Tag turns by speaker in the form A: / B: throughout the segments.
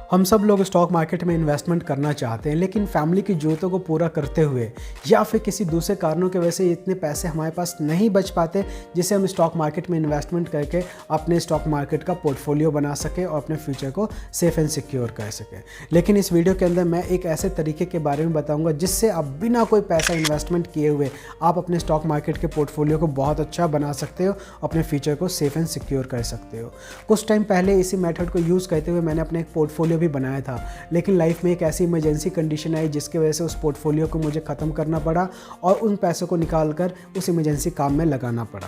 A: हम सब लोग स्टॉक मार्केट में इन्वेस्टमेंट करना चाहते हैं, लेकिन फैमिली की ज़रूरतों को पूरा करते हुए या फिर किसी दूसरे कारणों की वजह से इतने पैसे हमारे पास नहीं बच पाते जिससे हम स्टॉक मार्केट में इन्वेस्टमेंट करके अपने स्टॉक मार्केट का पोर्टफोलियो बना सकें और अपने फ्यूचर को सेफ एंड सिक्योर कर सकें। लेकिन इस वीडियो के अंदर मैं एक ऐसे तरीके के बारे में बताऊँगा जिससे आप बिना कोई पैसा इन्वेस्टमेंट किए हुए आप अपने स्टॉक मार्केट के पोर्टफोलियो को बहुत अच्छा बना सकते हो, अपने फ्यूचर को सेफ एंड सिक्योर कर सकते हो। कुछ टाइम पहले इसी मेथड को यूज़ करते हुए मैंने अपने एक पोर्टफोलियो भी बनाया था, लेकिन लाइफ में एक ऐसी इमरजेंसी कंडीशन आई जिसकी वजह से उस पोर्टफोलियो को मुझे ख़त्म करना पड़ा और उन पैसों को निकाल कर उस इमरजेंसी काम में लगाना पड़ा।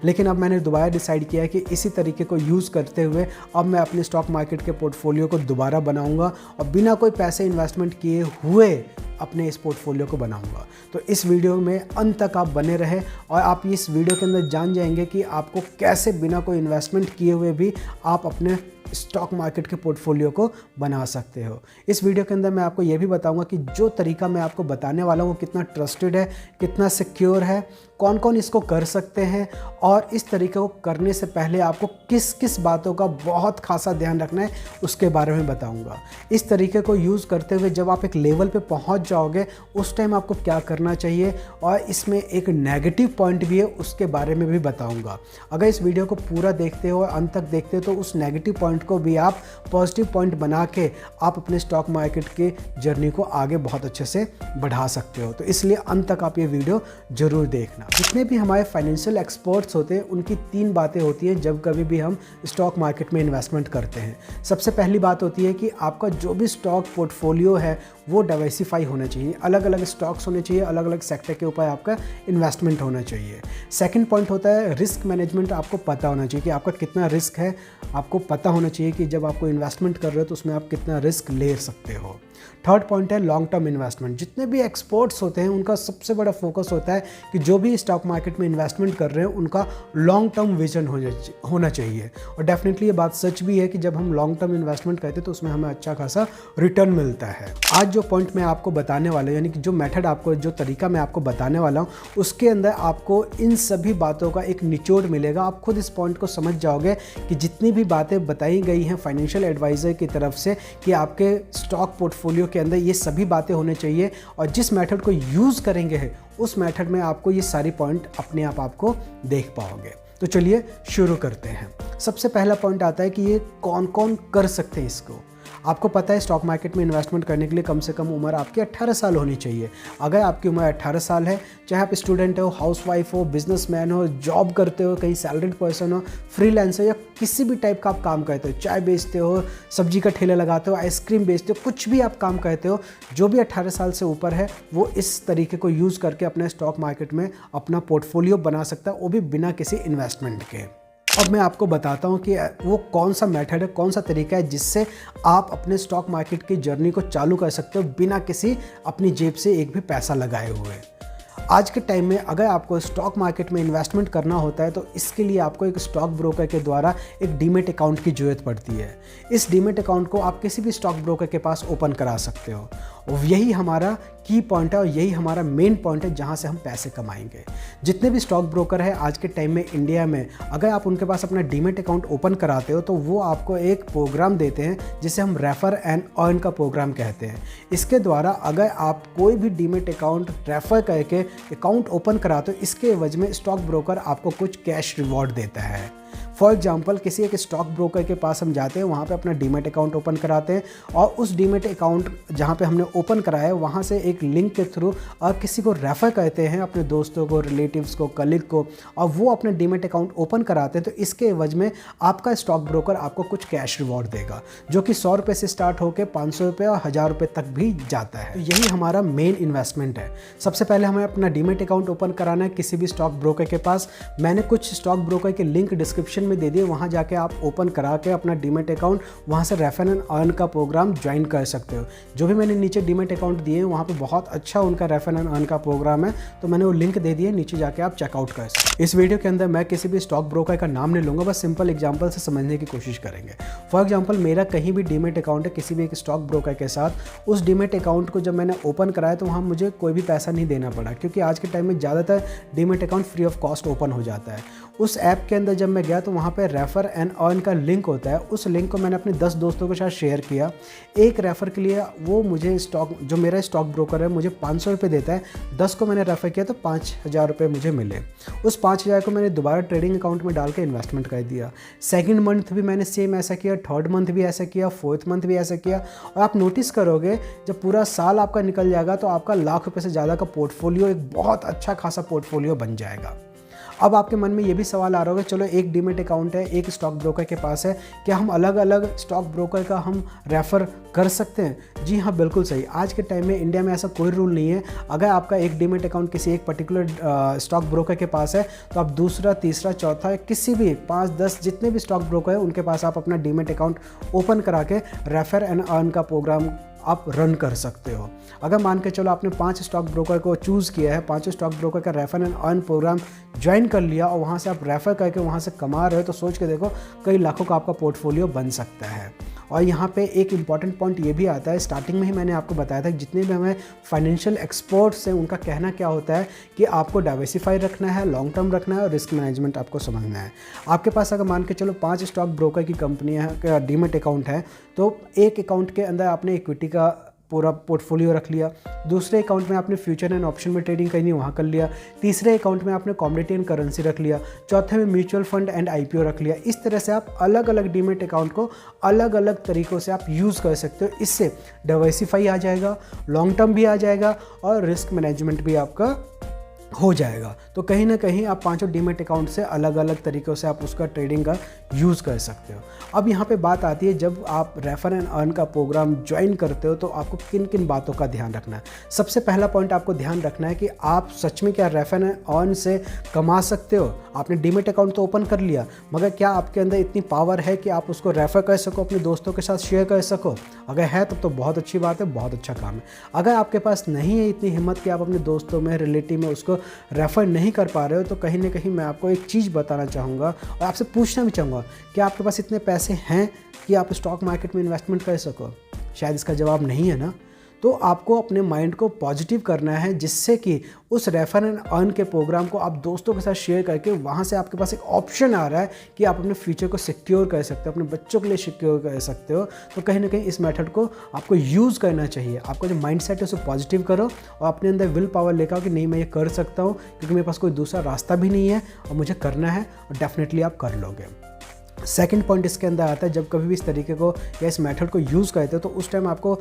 A: लेकिन अब मैंने दोबारा डिसाइड किया कि इसी तरीके को यूज़ करते हुए अब मैं अपने स्टॉक मार्केट के पोर्टफोलियो को दोबारा बनाऊंगा और बिना कोई पैसे इन्वेस्टमेंट किए हुए अपने इस पोर्टफोलियो को बनाऊंगा। तो इस वीडियो में अंत तक आप बने रहे और आप इस वीडियो के अंदर जान जाएंगे कि आपको कैसे बिना कोई इन्वेस्टमेंट किए हुए भी आप अपने स्टॉक मार्केट के पोर्टफोलियो को बना सकते हो। इस वीडियो के अंदर मैं आपको ये भी बताऊंगा कि जो तरीका मैं आपको बताने वाला हूँ वो कितना ट्रस्टेड है, कितना सिक्योर है, कौन कौन इसको कर सकते हैं और इस तरीके को करने से पहले आपको किस किस बातों का बहुत खासा ध्यान रखना है उसके बारे में बताऊंगा। इस तरीके को यूज़ करते हुए जब आप एक लेवल पे पहुंच जाओगे उस टाइम आपको क्या करना चाहिए और इसमें एक नेगेटिव पॉइंट भी है उसके बारे में भी बताऊंगा। अगर इस वीडियो को पूरा देखते हो और अंत तक देखते हो तो उस नेगेटिव पॉइंट को भी आप पॉजिटिव पॉइंट बना के आप अपने स्टॉक मार्केट के जर्नी को आगे बहुत अच्छे से बढ़ा सकते हो। तो इसलिए अंत तक आप ये वीडियो जरूर देखना। जितने भी हमारे फाइनेंशियल एक्सपर्ट्स होते हैं उनकी 3 बातें होती हैं जब कभी भी हम स्टॉक मार्केट में इन्वेस्टमेंट करते हैं। सबसे पहली बात होती है कि आपका जो भी स्टॉक पोर्टफोलियो है वो डाइवर्सिफाई होना चाहिए, अलग अलग स्टॉक्स होने चाहिए, अलग अलग सेक्टर के ऊपर आपका इन्वेस्टमेंट होना चाहिए। सेकंड पॉइंट होता है रिस्क मैनेजमेंट। आपको पता होना चाहिए कि आपका कितना रिस्क है, आपको पता होना चाहिए कि जब आपको इन्वेस्टमेंट कर रहे हो तो उसमें आप कितना रिस्क ले सकते हो। थर्ड पॉइंट है लॉन्ग टर्म इन्वेस्टमेंट। जितने भी एक्सपर्ट्स होते हैं उनका सबसे बड़ा फोकस होता है कि जो भी स्टॉक मार्केट में इन्वेस्टमेंट कर रहे हैं उनका लॉन्ग टर्म विजन होना चाहिए। और डेफिनेटली ये बात सच भी है कि जब हम लॉन्ग टर्म इन्वेस्टमेंट करते हैं तो उसमें हमें अच्छा खासा रिटर्न मिलता है। आज जो पॉइंट मैं आपको बताने वाला हूँ, यानी कि जो मेथड आपको, जो तरीका मैं आपको बताने वाला हूँ, उसके अंदर आपको इन सभी बातों का एक निचोड़ मिलेगा। आप खुद इस पॉइंट को समझ जाओगे कि जितनी भी बातें बताई गई हैं फाइनेंशियल एडवाइज़र की तरफ से कि आपके स्टॉक पोर्टफोलियो के अंदर ये सभी बातें होने चाहिए और जिस मेथड को यूज़ करेंगे उस मेथड में आपको ये सारी पॉइंट अपने आप आपको देख पाओगे। तो चलिए शुरू करते हैं। सबसे पहला पॉइंट आता है कि ये कौन कौन कर सकते हैं इसको। आपको पता है स्टॉक मार्केट में इन्वेस्टमेंट करने के लिए कम से कम उम्र आपकी 18 साल होनी चाहिए। अगर आपकी उम्र 18 साल है, चाहे आप स्टूडेंट हो, हाउसवाइफ हो, बिजनेसमैन हो, जॉब करते हो, कहीं सैलरीड पर्सन हो, फ्रीलांसर या किसी भी टाइप का आप काम करते हो, चाय बेचते हो, सब्जी का ठेला लगाते हो, आइसक्रीम बेचते हो, कुछ भी आप काम करते हो, जो भी 18 साल से ऊपर है वो इस तरीके को यूज़ करके अपने स्टॉक मार्केट में अपना पोर्टफोलियो बना सकता है, वो भी बिना किसी इन्वेस्टमेंट के। अब मैं आपको बताता हूँ कि वो कौन सा मेथड है, कौन सा तरीका है जिससे आप अपने स्टॉक मार्केट की जर्नी को चालू कर सकते हो बिना किसी अपनी जेब से एक भी पैसा लगाए हुए। आज के टाइम में अगर आपको स्टॉक मार्केट में इन्वेस्टमेंट करना होता है तो इसके लिए आपको एक स्टॉक ब्रोकर के द्वारा एक डीमेट अकाउंट की ज़रूरत पड़ती है। इस डीमेट अकाउंट को आप किसी भी स्टॉक ब्रोकर के पास ओपन करा सकते हो। यही हमारा की पॉइंट है और यही हमारा मेन पॉइंट है जहां से हम पैसे कमाएंगे। जितने भी स्टॉक ब्रोकर है आज के टाइम में इंडिया में, अगर आप उनके पास अपना डीमेट अकाउंट ओपन कराते हो तो वो आपको एक प्रोग्राम देते हैं जिसे हम रेफर एंड अर्न का प्रोग्राम कहते हैं। इसके द्वारा अगर आप कोई भी डीमेट अकाउंट रेफर करके अकाउंट ओपन कराते हो, इसके एवज में स्टॉक ब्रोकर आपको कुछ कैश रिवॉर्ड देता है। फॉर एग्जाम्पल किसी एक स्टॉक ब्रोकर के पास हम जाते हैं, वहाँ पे अपना डीमेट अकाउंट ओपन कराते हैं और उस डीमेट अकाउंट जहाँ पे हमने ओपन कराया है वहाँ से एक लिंक के थ्रू और किसी को रेफ़र करते हैं, अपने दोस्तों को, रिलेटिव्स को, कलीग को, और वो अपना डीमेट अकाउंट ओपन कराते हैं। तो इसके एवज में आपका स्टॉक ब्रोकर आपको कुछ कैश रिवॉर्ड देगा जो कि 100 रुपये से स्टार्ट होकर 500 रुपये और 1000 रुपये तक भी जाता है। तो यही हमारा मेन इन्वेस्टमेंट है। सबसे पहले हमें अपना डीमेट अकाउंट ओपन कराना है किसी भी स्टॉक ब्रोकर के पास। मैंने कुछ स्टॉक ब्रोकर के लिंक डिस्क्रिप्शन में दे दिए, वहां जाके आप ओपन करा के अपना डीमेट अकाउंट वहां से रेफर एंड अर्न का प्रोग्राम ज्वाइन कर सकते हो। जो भी मैंने नीचे डीमेट अकाउंट दिए हैं वहां पे बहुत अच्छा उनका रेफर एंड अर्न का प्रोग्राम है, तो मैंने वो लिंक दे दिए, नीचे जाके आप चेकआउट कर सकते हो। इस वीडियो के अंदर मैं किसी भी स्टॉक ब्रोकर का नाम नहीं लूंगा, बस सिंपल एग्जांपल से समझने की कोशिश करेंगे। फॉर एग्जांपल मेरा कहीं भी डीमेट अकाउंट है किसी भी एक स्टॉक ब्रोकर के साथ, उस डीमेट अकाउंट को जब मैंने ओपन कराया तो वहाँ मुझे कोई भी पैसा नहीं देना पड़ा, क्योंकि आज के टाइम में ज़्यादातर demat account free of cost open हो जाता है। उस ऐप के अंदर जब मैं गया तो वहाँ पे रेफ़र एंड अर्न का लिंक होता है। उस लिंक को मैंने अपने 10 दोस्तों के साथ शेयर किया। एक रेफ़र के लिए वो मुझे जो मेरा स्टॉक ब्रोकर है मुझे 500 रुपये देता है। 10 को मैंने रेफ़र किया तो 5000 रुपये मुझे मिले। उस 5000 को मैंने दोबारा ट्रेडिंग अकाउंट में डाल के इन्वेस्टमेंट कर दिया। सेकंड मंथ भी मैंने सेम ऐसा किया, थर्ड मंथ भी ऐसा किया, फोर्थ मंथ भी ऐसा किया। और आप नोटिस करोगे जब पूरा साल आपका निकल जाएगा तो आपका लाख रुपये से ज़्यादा का पोर्टफोलियो एक बहुत अच्छा खासा पोर्टफोलियो बन जाएगा। अब आपके मन में ये भी सवाल आ रहा होगा, चलो एक डीमेट अकाउंट है, एक स्टॉक ब्रोकर के पास है, क्या हम अलग अलग स्टॉक ब्रोकर का हम रेफ़र कर सकते हैं? जी हाँ, बिल्कुल सही। आज के टाइम में इंडिया में ऐसा कोई रूल नहीं है। अगर आपका एक डीमेट अकाउंट किसी एक पर्टिकुलर स्टॉक ब्रोकर के पास है तो आप दूसरा, तीसरा, चौथा, किसी भी 5-10 जितने भी स्टॉक ब्रोकर हैं उनके पास आप अपना डीमेट अकाउंट ओपन करा के रेफ़र एंड अर्न का प्रोग्राम आप रन कर सकते हो। अगर मान के चलो आपने 5 स्टॉक ब्रोकर को चूज़ किया है, 5 स्टॉक ब्रोकर का refer and earn program join कर लिया और वहाँ से आप रेफ़र करके वहाँ से कमा रहे हो, तो सोच के देखो कई लाखों का आपका पोर्टफोलियो बन सकता है। और यहाँ पे एक इम्पॉर्टेंट पॉइंट ये भी आता है, स्टार्टिंग में ही मैंने आपको बताया था कि जितने भी हमें फाइनेंशियल एक्सपर्ट्स हैं उनका कहना क्या होता है कि आपको डाइवर्सिफाई रखना है, लॉन्ग टर्म रखना है और रिस्क मैनेजमेंट आपको समझना है। आपके पास अगर मान के चलो 5 स्टॉक ब्रोकर की कंपनियाँ का डीमेट अकाउंट है तो एक अकाउंट के अंदर आपने इक्विटी का पूरा पोर्टफोलियो रख लिया, दूसरे अकाउंट में आपने फ्यूचर एंड ऑप्शन में ट्रेडिंग करनी वहाँ कर लिया, तीसरे अकाउंट में आपने कमोडिटी एंड करेंसी रख लिया, चौथे में म्यूचुअल फंड एंड आईपीओ रख लिया। इस तरह से आप अलग अलग डीमेट अकाउंट को अलग अलग तरीक़ों से आप यूज़ कर सकते हो। इससे डाइवर्सिफाई आ जाएगा, लॉन्ग टर्म भी आ जाएगा और रिस्क मैनेजमेंट भी आपका हो जाएगा। तो कहीं ना कहीं आप 5 डीमेट अकाउंट से अलग अलग तरीक़ों से आप उसका ट्रेडिंग का यूज़ कर सकते हो। अब यहाँ पे बात आती है, जब आप रेफ़र एंड अर्न का प्रोग्राम ज्वाइन करते हो तो आपको किन किन बातों का ध्यान रखना है। सबसे पहला पॉइंट आपको ध्यान रखना है कि आप सच में क्या रेफ़र एंड अर्न से कमा सकते हो। आपने डीमेट अकाउंट तो ओपन कर लिया, मगर क्या आपके अंदर इतनी पावर है कि आप उसको रेफ़र कर सको, अपने दोस्तों के साथ शेयर कर सको? अगर है तब तो बहुत अच्छी बात है, बहुत अच्छा काम है। अगर आपके पास नहीं है इतनी हिम्मत कि आप अपने दोस्तों में, रिलेटिव में उसको रेफ़र नहीं कर पा रहे हो, तो कहीं ना कहीं मैं आपको एक चीज़ बताना चाहूँगा और आपसे पूछना भी चाहूँगा कि आपके पास इतने पैसे हैं कि आप स्टॉक मार्केट में इन्वेस्टमेंट कर सको? शायद इसका जवाब नहीं है ना। तो आपको अपने माइंड को पॉजिटिव करना है, जिससे कि उस रेफ़र एंड अर्न के प्रोग्राम को आप दोस्तों के साथ शेयर करके वहाँ से आपके पास एक ऑप्शन आ रहा है कि आप अपने फ्यूचर को सिक्योर कर सकते हो, अपने बच्चों के लिए सिक्योर कर सकते हो। तो कहीं ना कहीं इस मेथड को आपको यूज़ करना चाहिए। आपका जो माइंड सेट है उसे पॉजिटिव करो और अपने अंदर विल पावर लेकर आओ कि नहीं, मैं ये कर सकता हूँ, क्योंकि मेरे पास कोई दूसरा रास्ता भी नहीं है और मुझे करना है, और डेफिनेटली आप कर लोगे। सेकंड पॉइंट इसके अंदर आता है, जब कभी भी इस तरीके को या इस मेथड को यूज़ करते हो तो उस टाइम आपको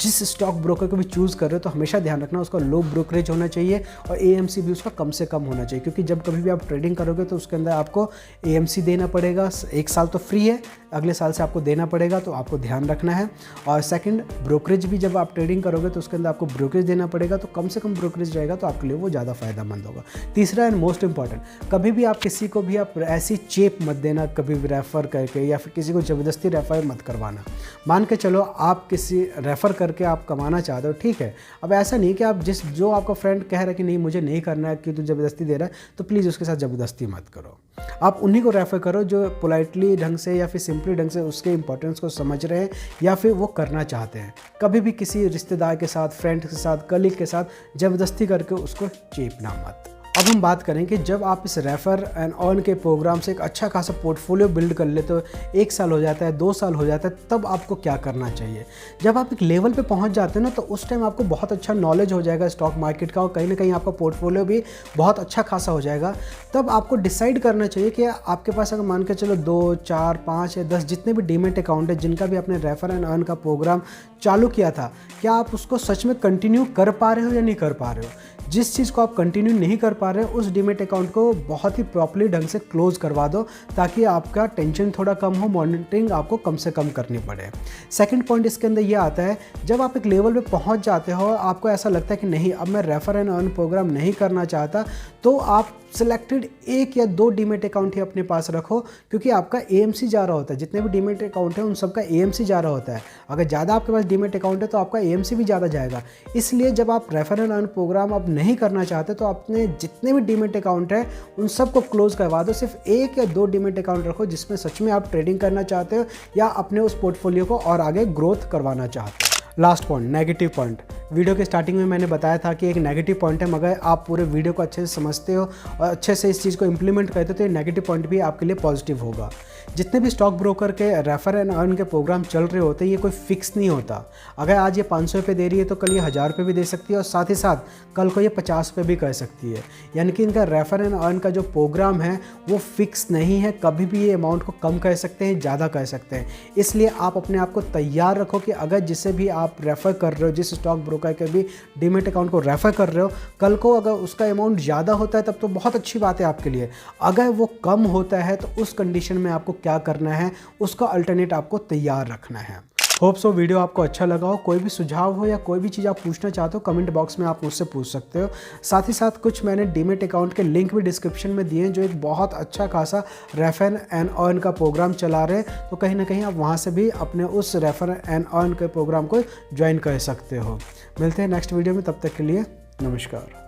A: जिस स्टॉक ब्रोकर को भी चूज़ कर रहे हो तो हमेशा ध्यान रखना उसका लो ब्रोकरेज होना चाहिए और एएमसी भी उसका कम से कम होना चाहिए। क्योंकि जब कभी भी आप ट्रेडिंग करोगे तो उसके अंदर आपको एएमसी देना पड़ेगा। 1 साल तो फ्री है, अगले साल से आपको देना पड़ेगा, तो आपको ध्यान रखना है। और सेकंड, ब्रोकरेज भी जब आप ट्रेडिंग करोगे तो उसके अंदर आपको ब्रोकरेज देना पड़ेगा, तो कम से कम ब्रोकरेज रहेगा तो आपके लिए वो ज़्यादा फ़ायदेमंद होगा। तीसरा एंड मोस्ट इंपॉर्टेंट, कभी भी आप किसी को भी आप ऐसी चेप मत देना, कभी भी रेफ़र करके या फिर किसी को ज़बरदस्ती रेफ़र मत करवाना। मान के चलो आप किसी रेफ़र करके आप कमाना चाहते हो, ठीक है। अब ऐसा नहीं कि आप जो आपका फ्रेंड कह रहा है कि नहीं मुझे नहीं करना है, कि तू ज़बरदस्ती दे रहा है, तो प्लीज़ उसके साथ ज़बरदस्ती मत करो। आप उन्हीं को रेफ़र करो जो पोलाइटली ढंग से या फिर सिंपली ढंग से उसके इंपॉर्टेंस को समझ रहे हैं या फिर वो करना चाहते हैं। कभी भी किसी रिश्तेदार के साथ, फ्रेंड के साथ, कलीग के साथ ज़बरदस्ती करके उसको चेपना मत। अब हम बात करें कि जब आप इस रेफ़र एंड अर्न के प्रोग्राम से एक अच्छा खासा पोर्टफोलियो बिल्ड कर लेते हो, 1 साल हो जाता है, 2 साल हो जाता है, तब आपको क्या करना चाहिए। जब आप एक लेवल पे पहुंच जाते हैं ना, तो उस टाइम आपको बहुत अच्छा नॉलेज हो जाएगा स्टॉक मार्केट का और कहीं ना कहीं आपका पोर्टफोलियो भी बहुत अच्छा खासा हो जाएगा। तब आपको डिसाइड करना चाहिए कि आपके पास अगर मान के चलो 2, 4, 5 या 10 जितने भी डीमेट अकाउंट है जिनका भी आपने रेफ़र एंड अर्न का प्रोग्राम चालू किया था, क्या आप उसको सच में कंटिन्यू कर पा रहे हो या नहीं कर पा रहे हो। जिस चीज़ को आप कंटिन्यू नहीं कर पा रहे हो, उस डीमेट अकाउंट को बहुत ही प्रॉपर्ली ढंग से क्लोज़ करवा दो, ताकि आपका टेंशन थोड़ा कम हो, मॉनिटरिंग आपको कम से कम करनी पड़े। सेकंड पॉइंट इसके अंदर ये आता है, जब आप एक लेवल पे पहुंच जाते हो, आपको ऐसा लगता है कि नहीं अब मैं रेफ़र एंड अर्न प्रोग्राम नहीं करना चाहता, तो आप सिलेक्टेड 1 या 2 डीमेट अकाउंट ही अपने पास रखो, क्योंकि आपका एएमसी जा रहा होता है। जितने भी डीमेट अकाउंट है उन सबका एएमसी जा रहा होता है। अगर ज़्यादा आपके पास डीमेट अकाउंट है तो आपका एएमसी भी ज़्यादा जाएगा। इसलिए जब आप रेफ़र एंड अर्न प्रोग्राम अब नहीं करना चाहते तो अपने जितने भी डीमेट अकाउंट है उन सबको क्लोज़ करवा दो। सिर्फ 1 या 2 डीमेट अकाउंट रखो जिसमें सच में आप ट्रेडिंग करना चाहते हो या अपने उस पोर्टफोलियो को और आगे ग्रोथ करवाना चाहते हो। Last point, negative point. Video के स्टार्टिंग में मैंने बताया था कि एक नेगेटिव पॉइंट है, मगर आप पूरे वीडियो को अच्छे से समझते हो और अच्छे से इस चीज़ को इम्प्लीमेंट करते हो तो ये नेगेटिव पॉइंट भी आपके लिए पॉजिटिव होगा। जितने भी स्टॉक ब्रोकर के रेफर एंड अर्न के प्रोग्राम चल रहे होते हैं ये कोई फिक्स नहीं होता। अगर आज ये 500 रुपये दे रही है तो कल ये 1000 रुपये भी दे सकती है और साथ ही साथ कल को ये 50 रुपये भी कर सकती है। यानी कि इनका रेफर एंड अर्न का जो प्रोग्राम है वो फिक्स नहीं है, कभी भी ये अमाउंट को कम कर सकते हैं, ज़्यादा कर सकते हैं। इसलिए आप अपने आप को तैयार रखो कि अगर जिसे भी आप रेफ़र कर रहे हो, जिस स्टॉक ब्रोकर के भी डीमेट अकाउंट को रेफ़र कर रहे हो, कल को अगर उसका अमाउंट ज़्यादा होता है तब तो बहुत अच्छी बात है आपके लिए। अगर वो कम होता है तो उस कंडीशन में आपको क्या करना है, उसका अल्टरनेट आपको तैयार रखना है। होप सो वीडियो आपको अच्छा लगा हो। कोई भी सुझाव हो या कोई भी चीज़ आप पूछना चाहते हो कमेंट बॉक्स में आप मुझसे पूछ सकते हो। साथ ही साथ कुछ मैंने डीमेट अकाउंट के लिंक भी डिस्क्रिप्शन में दिए हैं जो एक बहुत अच्छा खासा रेफर एंड अर्न का प्रोग्राम चला रहे हैं, तो कहीं ना कहीं आप वहाँ से भी अपने उस रेफर एंड अर्न के प्रोग्राम को ज्वाइन कर सकते हो। मिलते हैं नेक्स्ट वीडियो में, तब तक के लिए नमस्कार।